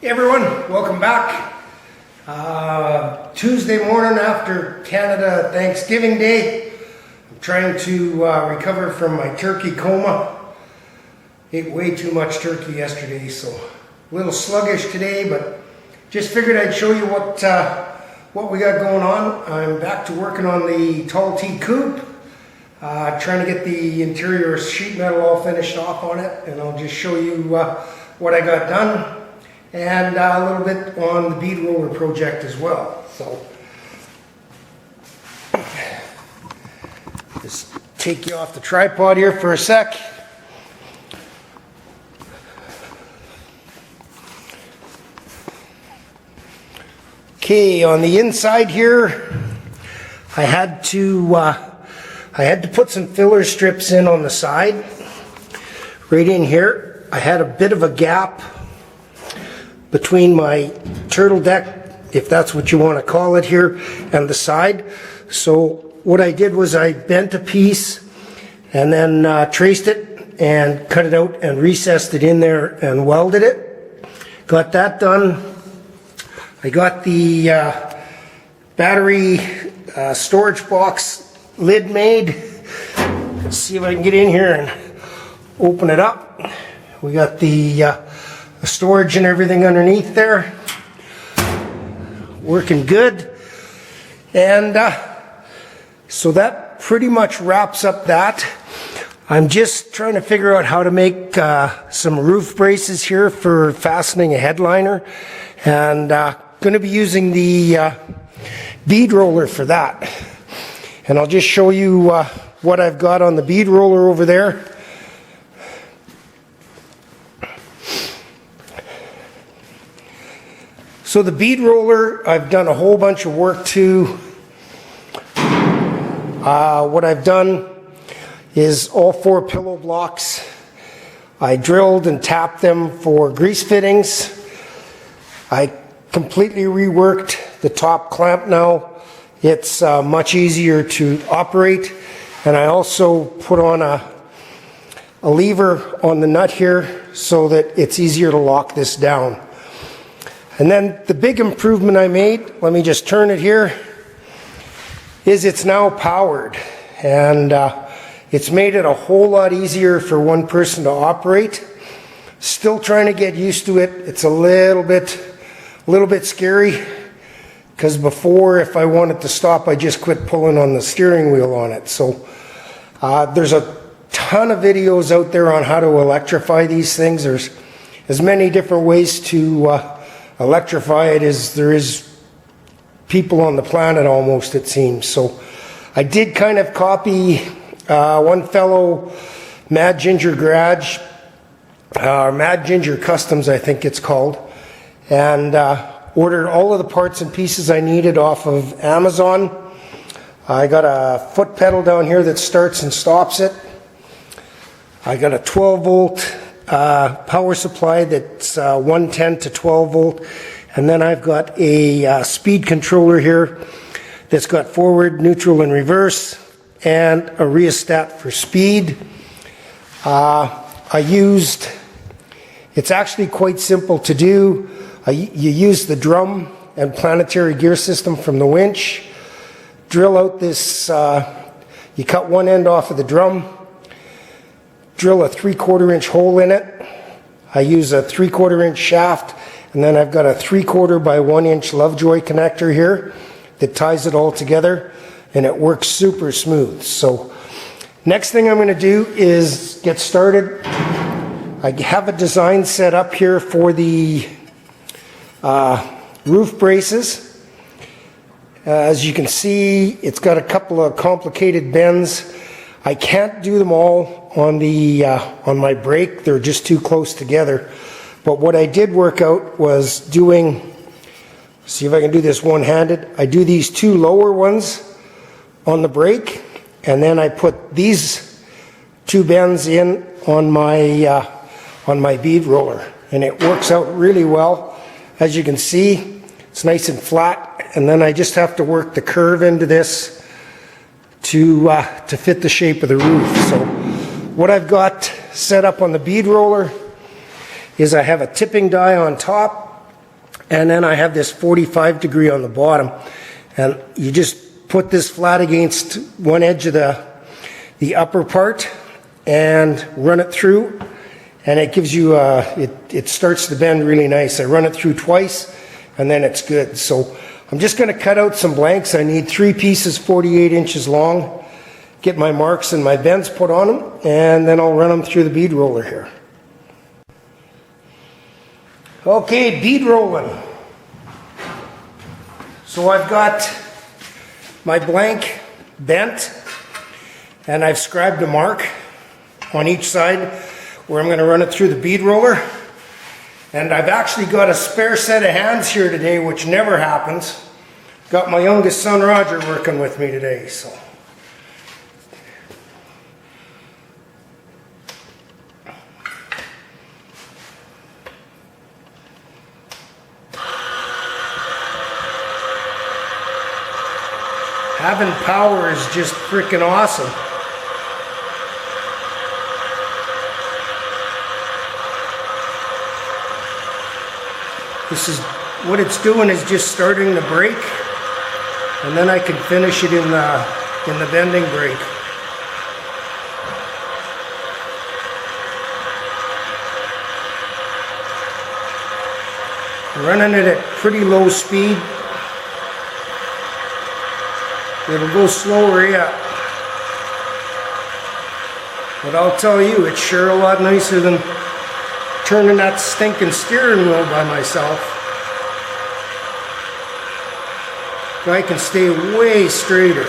Hey everyone, welcome back. Tuesday morning after Canada Thanksgiving Day. I'm trying to recover from my turkey coma. Ate way too much turkey yesterday, so a little sluggish today, but just figured I'd show you what we got going on. I'm back to working on the Tall T Coupe. Trying to get the interior sheet metal all finished off on it, and I'll just show you what I got done. And a little bit on the bead roller project as well. So, just take you off the tripod here for a sec. Okay, on the inside here, I had to put some filler strips in on the side. Right in here, I had a bit of a gap between my turtle deck, if that's what you want to call it here, and the side. So what I did was I bent a piece and then traced it and cut it out and recessed it in there and welded it. Got that done. I got the battery storage box lid made. Let's see if I can get in here and open it up. We got the storage and everything underneath there, working good. And so that pretty much wraps up that. I'm just trying to figure out how to make some roof braces here for fastening a headliner, and going to be using the bead roller for that. And I'll just show you what I've got on the bead roller over there. So the bead roller, I've done a whole bunch of work to. What I've done is all 4 pillow blocks. I drilled and tapped them for grease fittings. I completely reworked the top clamp now. It's much easier to operate. And I also put on a lever on the nut here so that it's easier to lock this down. And then the big improvement I made, let me just turn it here, is it's now powered. And it's made it a whole lot easier for one person to operate. Still trying to get used to it. It's a little bit scary, because before, if I wanted to stop, I just quit pulling on the steering wheel on it. So there's a ton of videos out there on how to electrify these things. There's as many different ways to electrify it as there is people on the planet, almost, it seems. So I did kind of copy one fellow, Mad Ginger Garage, or Mad Ginger Customs, I think it's called, and ordered all of the parts and pieces I needed off of Amazon. I got a foot pedal down here that starts and stops it. I got a 12 volt power supply that's 110 to 12 volt, and then I've got a speed controller here that's got forward, neutral, and reverse, and a rheostat for speed. It's actually quite simple to do. You use the drum and planetary gear system from the winch, drill out this, you cut one end off of the drum, drill a 3/4 inch hole in it. I use a 3/4 inch shaft, and then I've got a 3/4 by 1 inch Lovejoy connector here that ties it all together, and it works super smooth. So next thing I'm going to do is get started. I have a design set up here for the roof braces. As you can see, it's got a couple of complicated bends. I can't do them all on my brake. They're just too close together. But what I did work out was doing, see if I can do this one-handed. I do these 2 lower ones on the brake, and then I put these 2 bends in on my bead roller, and it works out really well. As you can see, it's nice and flat, and then I just have to work the curve into this to fit the shape of the roof. So what I've got set up on the bead roller is I have a tipping die on top, And then I have this 45 degree on the bottom. And you just put this flat against one edge of the upper part and run it through. And it gives you, it starts to bend really nice. I run it through twice and then it's good. So I'm just going to cut out some blanks. I need 3 pieces 48 inches long. Get my marks and my bends put on them, and then I'll run them through the bead roller here. Okay, bead rolling. So I've got my blank bent, and I've scribed a mark on each side where I'm going to run it through the bead roller. And I've actually got a spare set of hands here today, which never happens. Got my youngest son Roger working with me today, so. Having power is just freaking awesome. This is what it's doing, is just starting the break, and then I can finish it in the bending break. Running it at pretty low speed. It'll go slower, yeah. But I'll tell you, it's sure a lot nicer than turning that stinking steering wheel by myself. I can stay way straighter.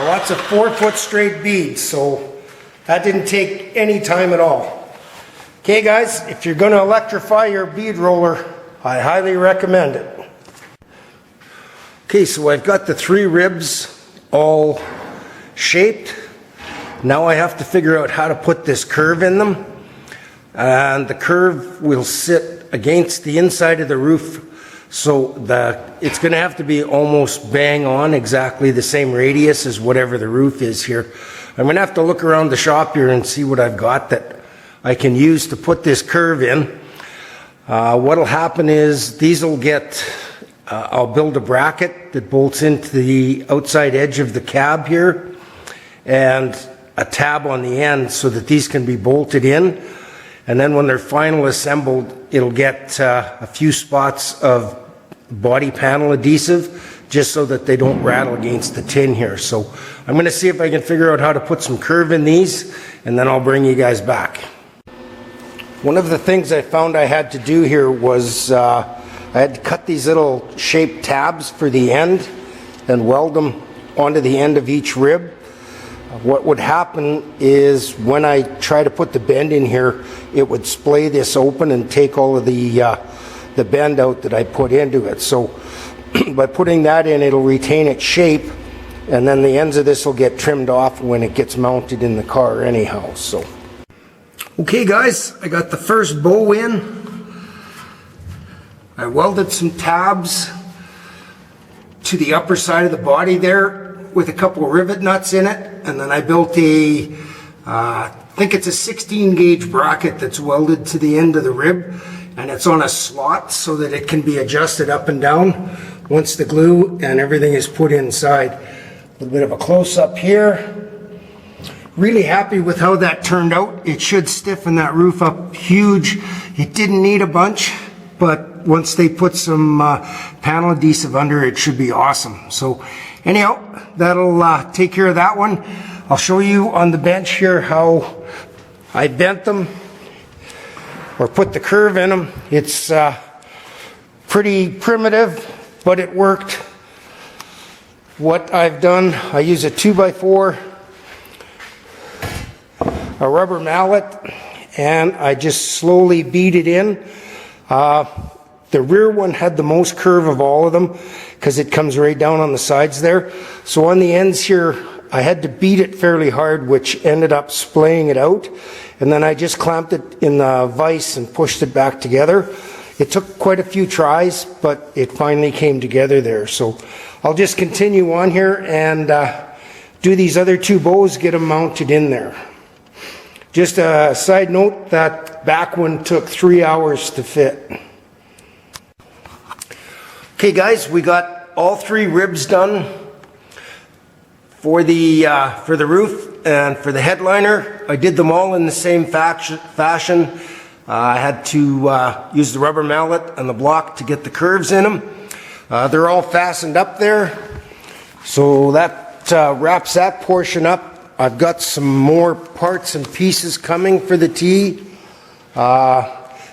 Lots of 4-foot straight beads, so that didn't take any time at all. Okay guys, if you're going to electrify your bead roller, I highly recommend it. Okay, so I've got the 3 ribs all shaped. Now I have to figure out how to put this curve in them. And the curve will sit against the inside of the roof, so it's going to have to be almost bang on exactly the same radius as whatever the roof is here. I'm going to have to look around the shop here and see what I've got that I can use to put this curve in. What'll happen is these will get, I'll build a bracket that bolts into the outside edge of the cab here and a tab on the end so that these can be bolted in. And then when they're finally assembled, it'll get a few spots of body panel adhesive just so that they don't rattle against the tin here. So I'm going to see if I can figure out how to put some curve in these, and then I'll bring you guys back. One of the things I found I had to do here was I had to cut these little shaped tabs for the end and weld them onto the end of each rib. What would happen is when I try to put the bend in here, it would splay this open and take all of the bend out that I put into it. So by putting that in, it'll retain its shape, and then the ends of this will get trimmed off when it gets mounted in the car anyhow. So okay guys, I got the first bow in. I welded some tabs to the upper side of the body there with a couple of rivet nuts in it, and then I built a I think it's a 16 gauge bracket that's welded to the end of the rib, and it's on a slot so that it can be adjusted up and down once the glue and everything is put inside. A little bit of a close-up here. Really happy with how that turned out. It should stiffen that roof up huge. It didn't need a bunch, but once they put some panel adhesive under it, should be awesome. So anyhow, that'll take care of that one. I'll show you on the bench here how I bent them or put the curve in them. It's pretty primitive, but it worked. What I've done, I use a 2x4, a rubber mallet, and I just slowly beat it in. The rear one had the most curve of all of them because it comes right down on the sides there. So on the ends here, I had to beat it fairly hard, which ended up splaying it out. And then I just clamped it in the vise and pushed it back together. It took quite a few tries, but it finally came together there. So I'll just continue on here and do these other two bows, get them mounted in there. Just a side note, that back one took 3 hours to fit. Okay guys, we got all 3 ribs done for the roof and for the headliner. I did them all in the same fashion. I had to use the rubber mallet and the block to get the curves in them. They're all fastened up there, so that wraps that portion up. I've got some more parts and pieces coming for the T.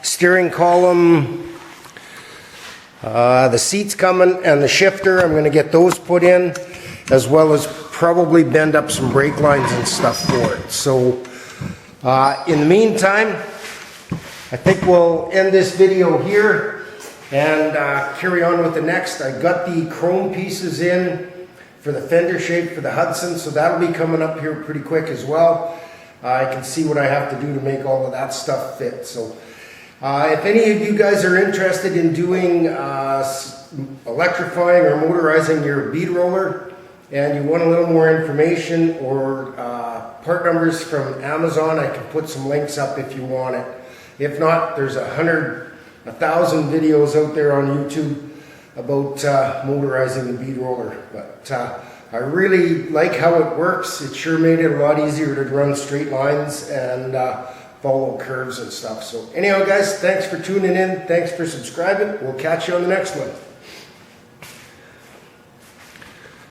Steering column, the seats coming, and the shifter. I'm going to get those put in, as well as probably bend up some brake lines and stuff for it. So in the meantime, I think we'll end this video here and carry on with the next. I got the chrome pieces in for the fender shape for the Hudson, so that'll be coming up here pretty quick as well. I can see what I have to do to make all of that stuff fit. So if any of you guys are interested in doing electrifying or motorizing your bead roller, and you want a little more information or part numbers from Amazon, I can put some links up if you want it. If not, there's 1,000 videos out there on YouTube about motorizing the bead roller. But I really like how it works. It sure made it a lot easier to run straight lines and follow curves and stuff. So anyhow guys, thanks for tuning in. Thanks for subscribing. We'll catch you on the next one.